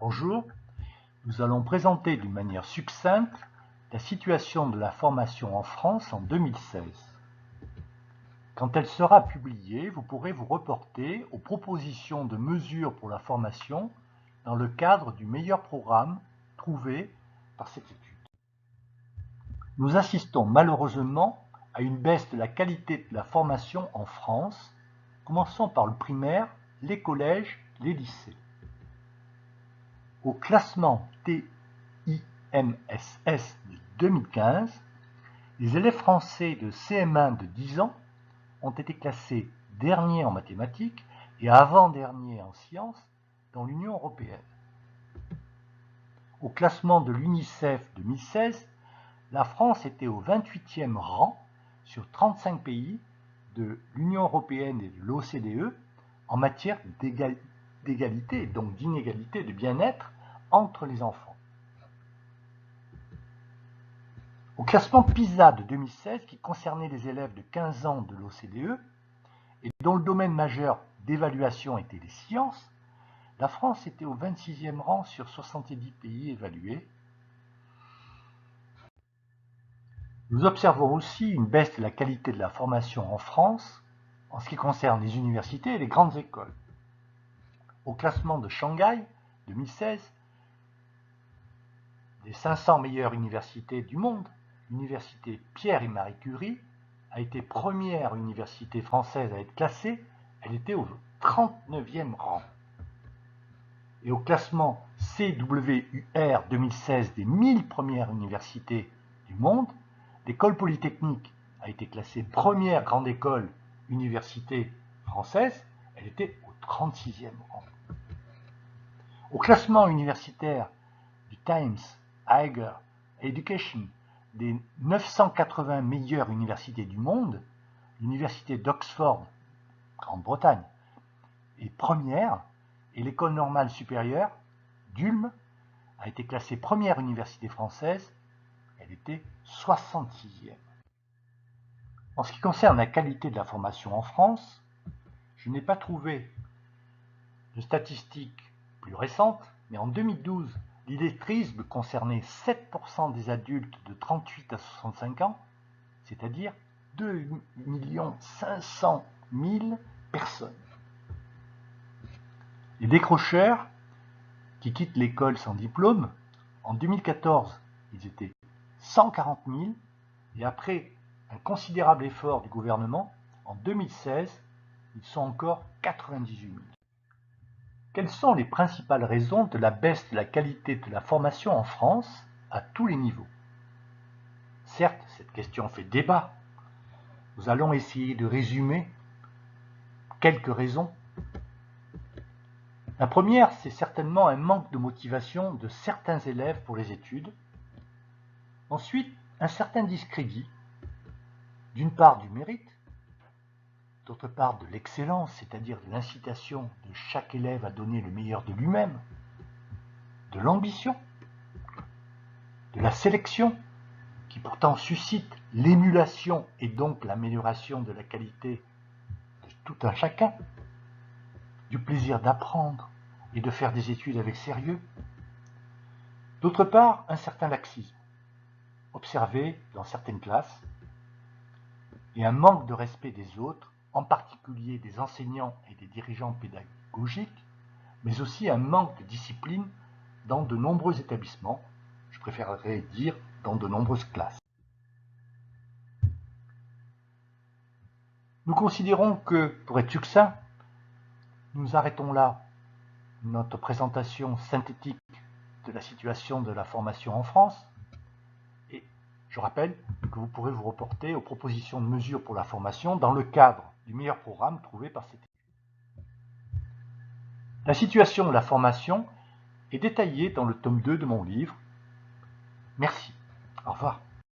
Bonjour, nous allons présenter d'une manière succincte la situation de la formation en France en 2016. Quand elle sera publiée, vous pourrez vous reporter aux propositions de mesures pour la formation dans le cadre du meilleur programme trouvé par cette étude. Nous assistons malheureusement à une baisse de la qualité de la formation en France, commençant par le primaire, les collèges, les lycées. Au classement TIMSS de 2015, les élèves français de CM1 de 10 ans ont été classés derniers en mathématiques et avant-derniers en sciences dans l'Union européenne. Au classement de l'UNICEF 2016, la France était au 28e rang sur 35 pays de l'Union européenne et de l'OCDE en matière d'égalité et donc d'inégalité de bien-être entre les enfants. Au classement PISA de 2016, qui concernait les élèves de 15 ans de l'OCDE et dont le domaine majeur d'évaluation était les sciences, la France était au 26e rang sur 70 pays évalués. Nous observons aussi une baisse de la qualité de la formation en France en ce qui concerne les universités et les grandes écoles. Au classement de Shanghai 2016, des 500 meilleures universités du monde, l'université Pierre et Marie Curie a été première université française à être classée, elle était au 39e rang. Et au classement CWUR 2016 des 1000 premières universités du monde, l'école polytechnique a été classée première grande école université française, elle était au 36e rang. Au classement universitaire du Times Higher Education des 980 meilleures universités du monde, l'université d'Oxford, Grande-Bretagne, est première et l'école normale supérieure d'Ulm a été classée première université française, elle était 66e. En ce qui concerne la qualité de la formation en France, je n'ai pas trouvé de statistiques plus récentes, mais en 2012, l'illettrisme concernait 7% des adultes de 38 à 65 ans, c'est-à-dire 2 500 000 personnes. Les décrocheurs qui quittent l'école sans diplôme, en 2014, ils étaient 140 000, et après un considérable effort du gouvernement, en 2016, ils sont encore 98 000. Quelles sont les principales raisons de la baisse de la qualité de la formation en France à tous les niveaux? Certes, cette question fait débat. Nous allons essayer de résumer quelques raisons. La première, c'est certainement un manque de motivation de certains élèves pour les études. Ensuite, un certain discrédit, d'une part du mérite, d'autre part de l'excellence, c'est-à-dire de l'incitation de chaque élève à donner le meilleur de lui-même, de l'ambition, de la sélection, qui pourtant suscite l'émulation et donc l'amélioration de la qualité de tout un chacun, du plaisir d'apprendre et de faire des études avec sérieux. D'autre part, un certain laxisme, observé dans certaines classes, et un manque de respect des autres, en particulier des enseignants et des dirigeants pédagogiques, mais aussi un manque de discipline dans de nombreux établissements, je préférerais dire dans de nombreuses classes. Nous considérons que, pour être succinct, nous arrêtons là notre présentation synthétique de la situation de la formation en France. Et je rappelle que vous pourrez vous reporter aux propositions de mesures pour la formation dans le cadre du meilleur programme trouvé par cette étude. La situation de la formation est détaillée dans le tome 2 de mon livre. Merci. Au revoir.